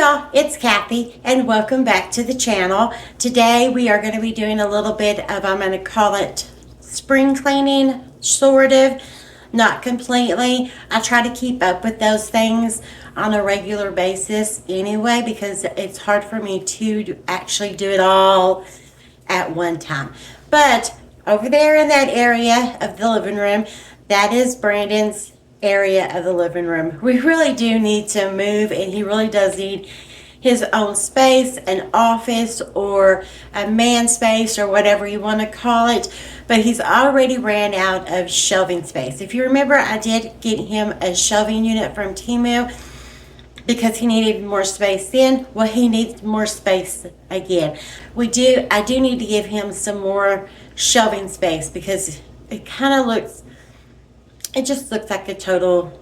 y'all, it's Kathy and welcome back to the channel. Today we are going to be doing a little bit of, I'm going to call it spring cleaning, sort of, not completely. I try to keep up with those things on a regular basis anyway because it's hard for me to actually do it all at one time. But over there in that area of the living room, that is Brandon's area of the living room. We really do need to move, and he really does need his own space, an office or a man space or whatever you want to call it. But he's already ran out of shelving space. If you remember, I did get him a shelving unit from Temu because he needed more space then. Well, he needs more space again. I do need to give him some more shelving space because it just looks like a total,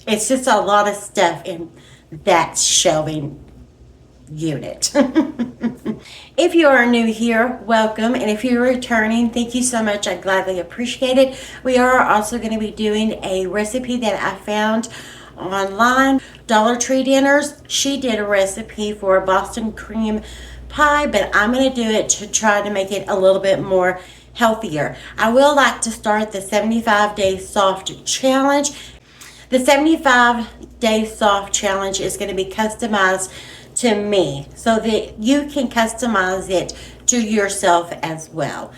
it's just a lot of stuff in that shelving unit. If you are new here, welcome. And if you're returning, thank you so much. I gladly appreciate it. We are also going to be doing a recipe that I found online. Dollartreedinners, she did a recipe for a Boston cream pie, but I'm going to do it to try to make it a little bit more healthier. I will like to start the 75-day soft challenge. The 75-day soft challenge is going to be customized to me so that you can customize it to yourself as well.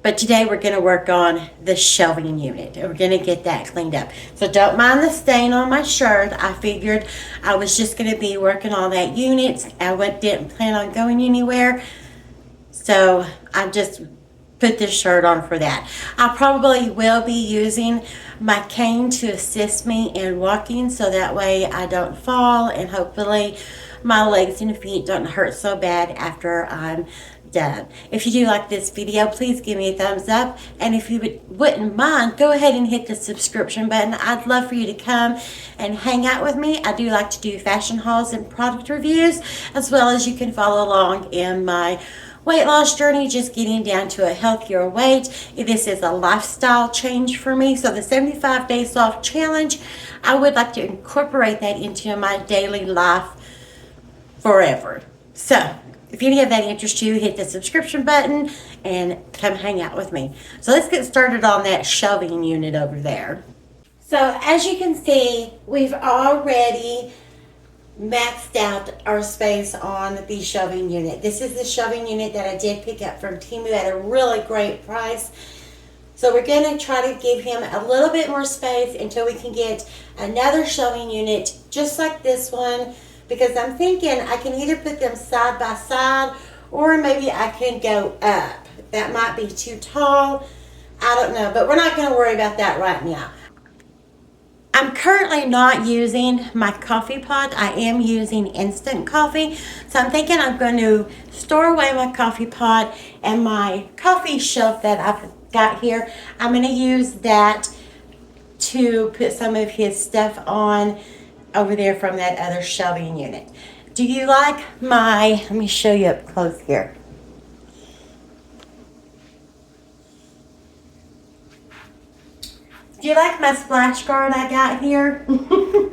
But today we're going to work on the shelving unit and we're going to get that cleaned up. So don't mind the stain on my shirt. I figured I was just going to be working on that unit. I didn't plan on going anywhere. So I just put this shirt on for that. I probably will be using my cane to assist me in walking so that way I don't fall and hopefully my legs and feet don't hurt so bad after I'm done. If you do like this video, please give me a thumbs up, and if you wouldn't mind, go ahead and hit the subscription button. I'd love for you to come and hang out with me. I do like to do fashion hauls and product reviews, as well as you can follow along in my weight loss journey, just getting down to a healthier weight. This is a lifestyle change for me. So the 75-day soft challenge, I would like to incorporate that into my daily life forever. So if any of that interests you, hit the subscription button and come hang out with me. So let's get started on that shelving unit over there. So as you can see, we've already maxed out our space on the shelving unit. This is the shelving unit that I did pick up from Temu at a really great price. So we're going to try to give him a little bit more space until we can get another shelving unit just like this one, because I'm thinking I can either put them side by side or maybe I can go up. That might be too tall. I don't know, but we're not going to worry about that right now. I'm currently not using my coffee pot. I am using instant coffee. So I'm thinking I'm going to store away my coffee pot and my coffee shelf that I've got here. I'm going to use that to put some of his stuff on over there from that other shelving unit. Do you like let me show you up close here. Do you like my splash guard I got here? I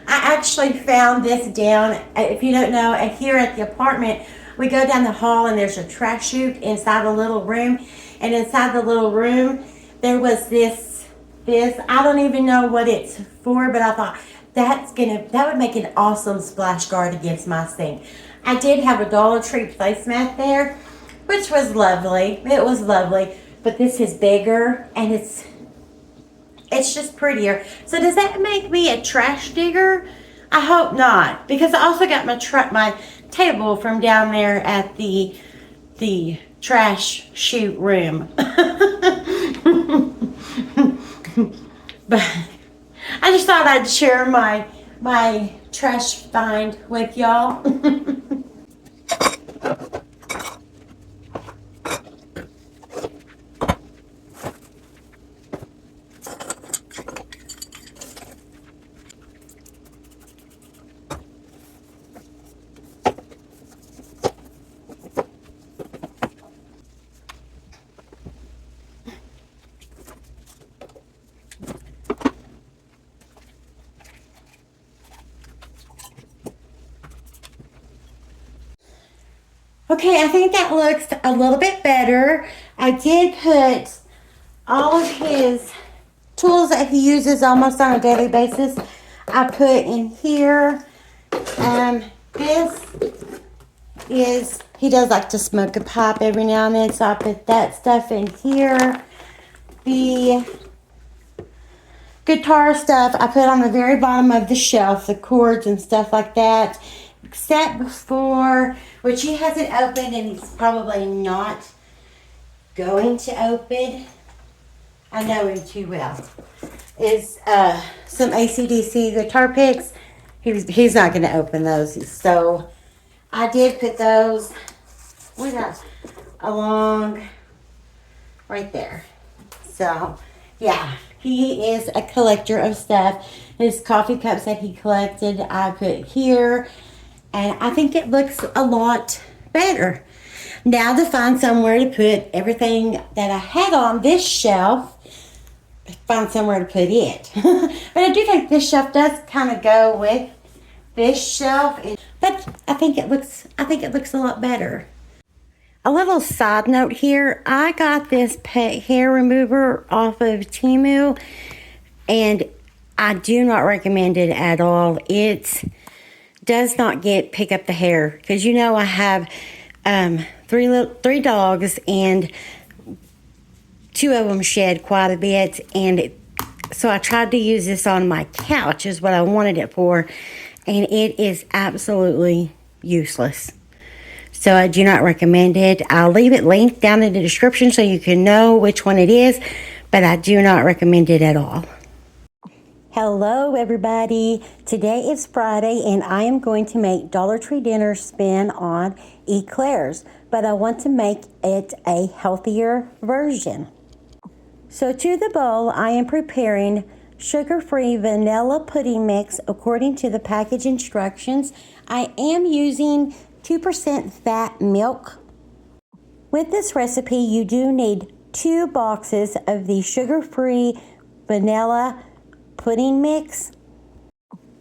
actually found this down, if you don't know, here at the apartment, we go down the hall and there's a trash chute inside a little room. And inside the little room, there was this, I don't even know what it's for, but I thought that would make an awesome splash guard against my sink. I did have a Dollar Tree placemat there, which was lovely. It was lovely, but this is bigger and it's just prettier. So does that make me a trash digger? I hope not, because I also got my table from down there at the trash chute room. But I just thought I'd share my trash find with y'all. Okay, I think that looks a little bit better. I did put all of his tools that he uses almost on a daily basis. I put in here. This is, he does like to smoke a pipe every now and then, so I put that stuff in here. The guitar stuff I put on the very bottom of the shelf, the cords and stuff like that, except for, which he hasn't opened and he's probably not going to open. I know him too well. Is some AC/DC guitar picks. He's not going to open those. So I did put those along right there. So yeah, he is a collector of stuff. His coffee cups that he collected, I put here, and I think it looks a lot better. Now to find somewhere to put everything that I had on this shelf, find somewhere to put it. But I do think this shelf does kind of go with this shelf, but I think it looks a lot better. A little side note here, I got this pet hair remover off of Temu, and I do not recommend it at all. It does not pick up the hair, because you know I have three dogs, and two of them shed quite a bit, and so I tried to use this on my couch is what I wanted it for, and it is absolutely useless. So I do not recommend it. I'll leave it linked down in the description so you can know which one it is, but I do not recommend it at all. Hello everybody. Today is Friday and I am going to make Dollar Tree dinner spin on Eclairs, but I want to make it a healthier version. So to the bowl, I am preparing sugar-free vanilla pudding mix according to the package instructions. I am using 2% fat milk. With this recipe, you do need 2 boxes of the sugar-free vanilla pudding mix.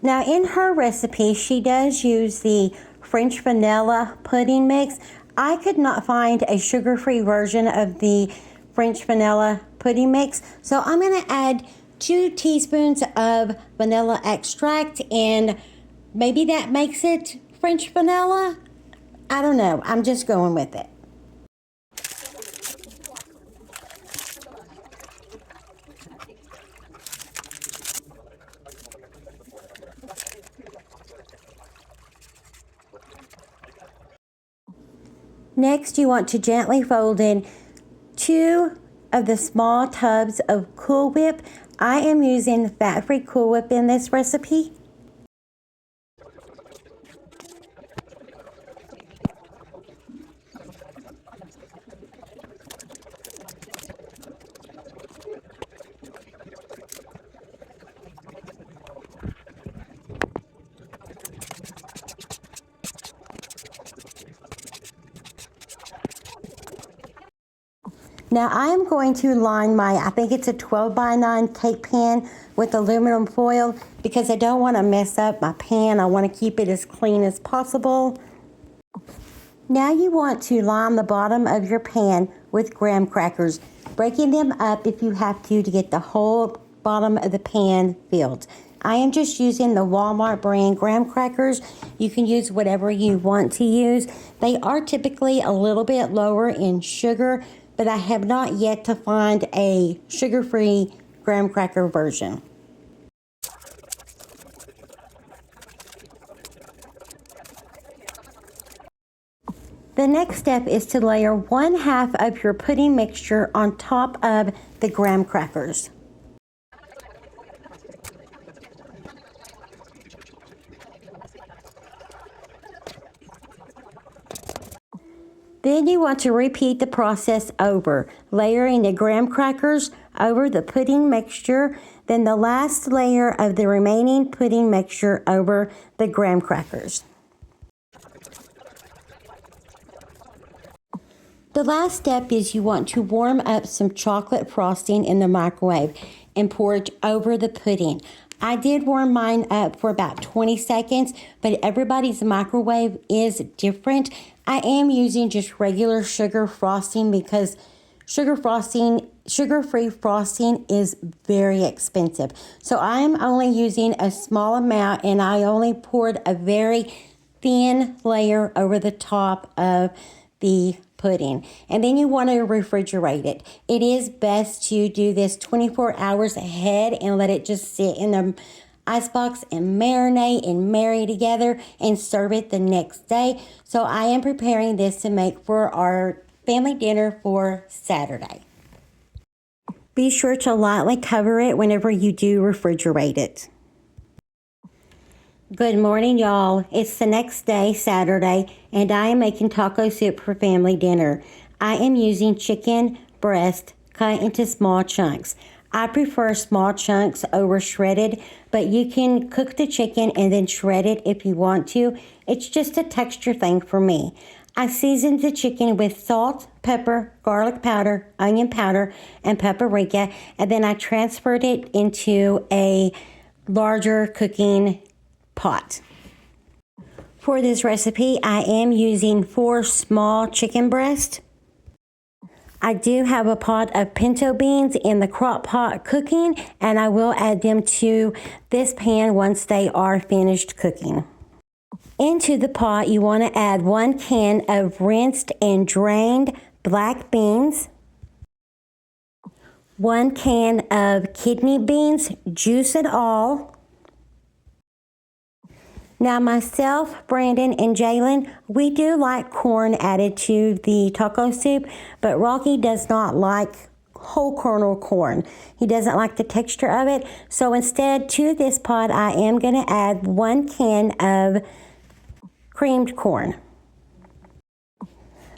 Now in her recipe, she does use the French vanilla pudding mix. I could not find a sugar-free version of the French vanilla pudding mix, so I'm going to add 2 teaspoons of vanilla extract, and maybe that makes it French vanilla. I don't know. I'm just going with it. Next, you want to gently fold in 2 of the small tubs of Cool Whip. I am using fat-free Cool Whip in this recipe. Now I am going to line my, I think it's a 12 by 9 cake pan with aluminum foil because I don't want to mess up my pan. I want to keep it as clean as possible. Now you want to line the bottom of your pan with graham crackers, breaking them up if you have to get the whole bottom of the pan filled. I am just using the Walmart brand graham crackers. You can use whatever you want to use. They are typically a little bit lower in sugar, but I have not yet to find a sugar-free graham cracker version. The next step is to layer 1/2 of your pudding mixture on top of the graham crackers. Then you want to repeat the process over, layering the graham crackers over the pudding mixture, then the last layer of the remaining pudding mixture over the graham crackers. The last step is you want to warm up some chocolate frosting in the microwave and pour it over the pudding. I did warm mine up for about 20 seconds, but everybody's microwave is different. I am using just regular sugar frosting because sugar-free frosting is very expensive. So I am only using a small amount, and I only poured a very thin layer over the top of the pudding. And then you want to refrigerate it. It is best to do this 24 hours ahead and let it just sit in the icebox and marinate and marry together and serve it the next day. So I am preparing this to make for our family dinner for Saturday. Be sure to lightly cover it whenever you do refrigerate it. Good morning, y'all. It's the next day, Saturday, and I am making taco soup for family dinner. I am using chicken breast cut into small chunks. I prefer small chunks over shredded, but you can cook the chicken and then shred it if you want to. It's just a texture thing for me. I seasoned the chicken with salt, pepper, garlic powder, onion powder, and paprika, and then I transferred it into a larger cooking pot. For this recipe, I am using 4 small chicken breasts. I do have a pot of pinto beans in the crock pot cooking, and I will add them to this pan once they are finished cooking. Into the pot, you want to add 1 can of rinsed and drained black beans, 1 can of kidney beans, juice and all. Now myself, Brandon, and Jalen, we do like corn added to the taco soup, but Rocky does not like whole kernel corn. He doesn't like the texture of it. So instead, to this pot, I am going to add 1 can of creamed corn.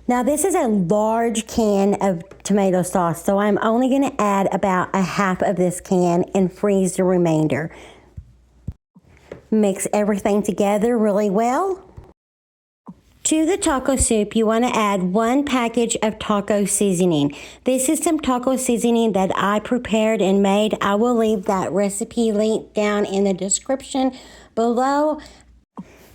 Now this is a large can of tomato sauce, so I'm only going to add about a half of this can and freeze the remainder. Mix everything together really well. To the taco soup, you want to add 1 package of taco seasoning. This is some taco seasoning that I prepared and made. I will leave that recipe link down in the description below.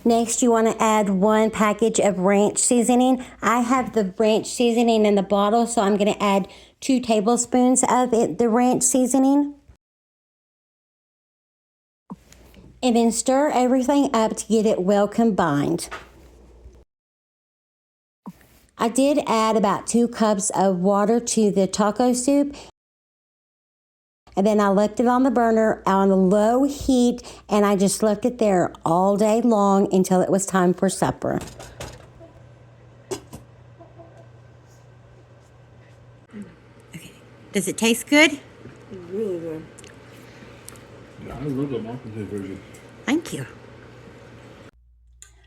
Next, you want to add 1 package of ranch seasoning. I have the ranch seasoning in the bottle, so I'm going to add 2 tablespoons of the ranch seasoning. And then stir everything up to get it well combined. I did add about 2 cups of water to the taco soup. And then I left it on the burner on a low heat, and I just left it there all day long until it was time for supper. Okay. Does it taste good? It's really good. Yeah, I love the Mountain version. Thank you.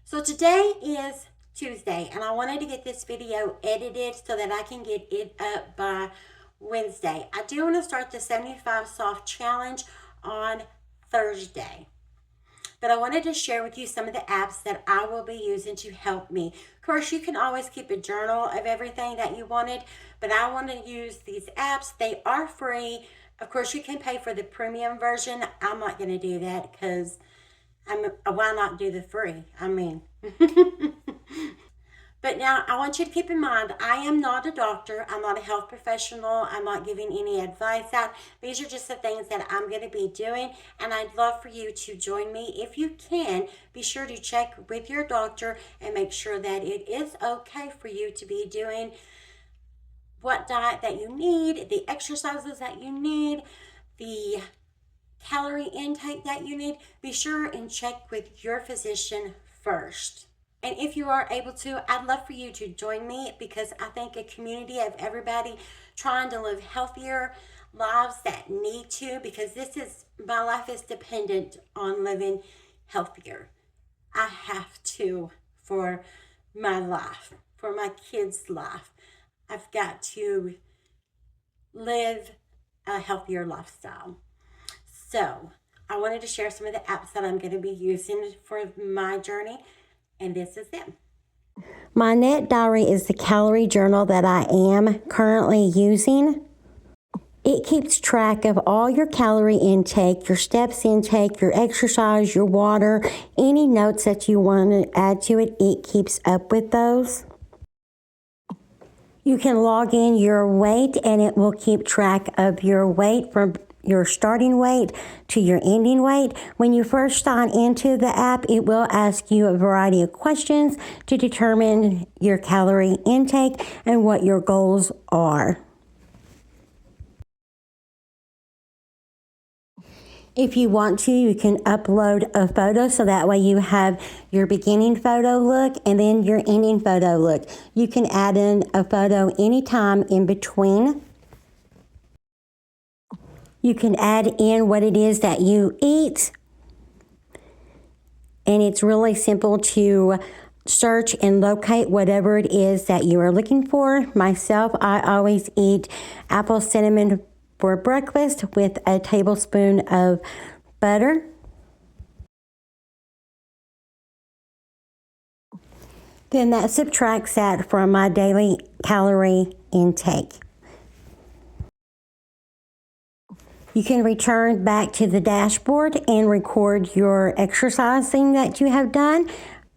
So today is Tuesday, and I wanted to get this video edited so that I can get it up by Wednesday. I do want to start the 75 soft challenge on Thursday, but I wanted to share with you some of the apps that I will be using to help me. Of course, you can always keep a journal of everything that you wanted, but I want to use these apps. They are free. Of course, you can pay for the premium version. I'm not going to do that because why not do the free? I mean, but now I want you to keep in mind, I am not a doctor. I'm not a health professional. I'm not giving any advice out. These are just the things that I'm going to be doing, and I'd love for you to join me. If you can, be sure to check with your doctor and make sure that it is okay for you to be doing what diet that you need, the exercises that you need, the calorie intake that you need. Be sure and check with your physician first. And if you are able to, I'd love for you to join me, because I think a community of everybody trying to live healthier lives that need to, because my life is dependent on living healthier. I have to, for my life, for my kids' life. I've got to live a healthier lifestyle. So I wanted to share some of the apps that I'm going to be using for my journey, and this is them. My Net Diary is the calorie journal that I am currently using. It keeps track of all your calorie intake, your steps intake, your exercise, your water, any notes that you want to add to it. It keeps up with those. You can log in your weight and it will keep track of your weight from your starting weight to your ending weight. When you first sign into the app, it will ask you a variety of questions to determine your calorie intake and what your goals are. If you want to, you can upload a photo so that way you have your beginning photo look and then your ending photo look. You can add in a photo anytime in between. You can add in what it is that you eat. And it's really simple to search and locate whatever it is that you are looking for. Myself, I always eat apple cinnamon for breakfast with a tablespoon of butter. Then that subtracts that from my daily calorie intake. You can return back to the dashboard and record your exercising that you have done.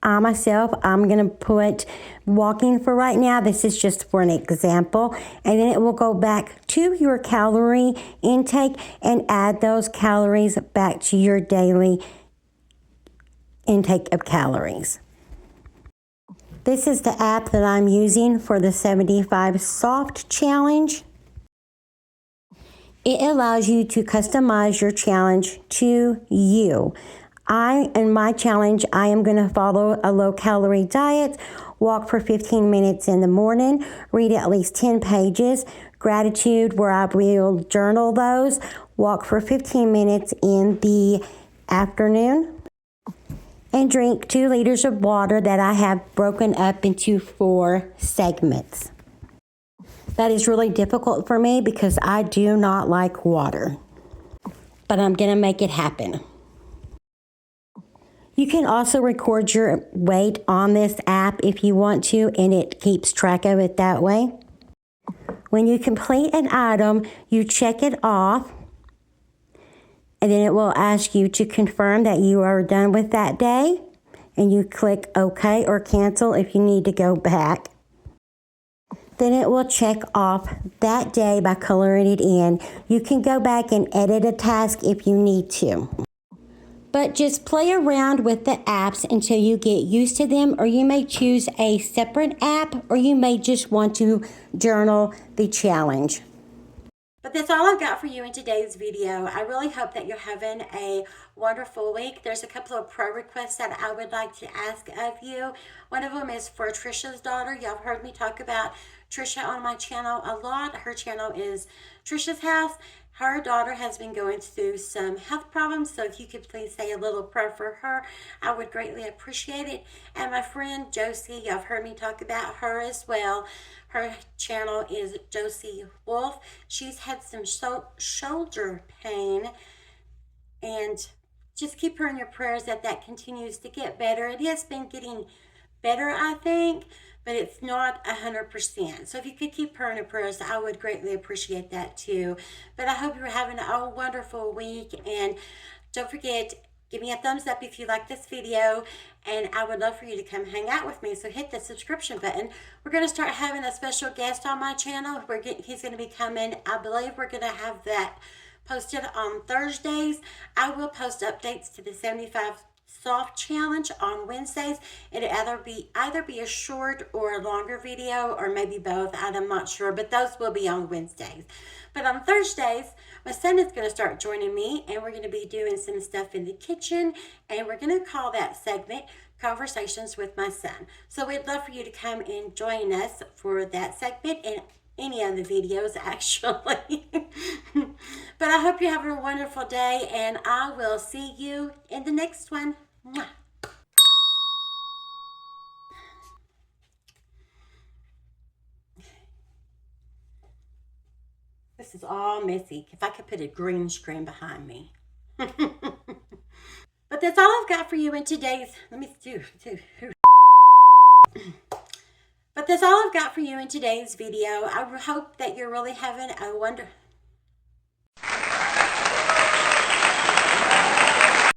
I'm going to put walking for right now. This is just for an example. And then it will go back to your calorie intake and add those calories back to your daily intake of calories. This is the app that I'm using for the 75 Soft Challenge. It allows you to customize your challenge to you. In my challenge, I am going to follow a low-calorie diet, walk for 15 minutes in the morning, read at least 10 pages, gratitude where I will journal those, walk for 15 minutes in the afternoon, and drink 2 liters of water that I have broken up into 4 segments. That is really difficult for me because I do not like water, but I'm going to make it happen. You can also record your weight on this app if you want to, and it keeps track of it that way. When you complete an item, you check it off, and then it will ask you to confirm that you are done with that day, and you click OK or cancel if you need to go back. Then it will check off that day by coloring it in. You can go back and edit a task if you need to. But just play around with the apps until you get used to them, or you may choose a separate app, or you may just want to journal the challenge. But that's all I've got for you in today's video. I really hope that you're having a wonderful week. There's a couple of prayer requests that I would like to ask of you. One of them is for Trisha's daughter. Y'all have heard me talk about Trisha on my channel a lot. Her channel is Trisha's House. Her daughter has been going through some health problems, so if you could please say a little prayer for her, I would greatly appreciate it. And my friend Josie, y'all have heard me talk about her as well. Her channel is Josie Wolf. She's had some shoulder pain, and just keep her in your prayers that continues to get better. It has been getting better, I think, but it's not 100%. So if you could keep her in your prayers, I would greatly appreciate that too. But I hope you're having a wonderful week, and don't forget, give me a thumbs up if you like this video, and I would love for you to come hang out with me. So hit the subscription button. We're going to start having a special guest on my channel. He's going to be coming. I believe we're going to have that posted on Thursdays. I will post updates to the 75 Soft Challenge on Wednesdays. It'll either be a short or a longer video, or maybe both. I'm not sure, but those will be on Wednesdays. But on Thursdays, my son is going to start joining me, and we're going to be doing some stuff in the kitchen, and we're going to call that segment Conversations with My Son. So we'd love for you to come and join us for that segment and any of the videos, actually. But I hope you're having a wonderful day, and I will see you in the next one. Mwah. This is all messy. If I could put a green screen behind me. But that's all I've got for you in today's, But that's all I've got for you in today's video. I hope that you're really having a wonderful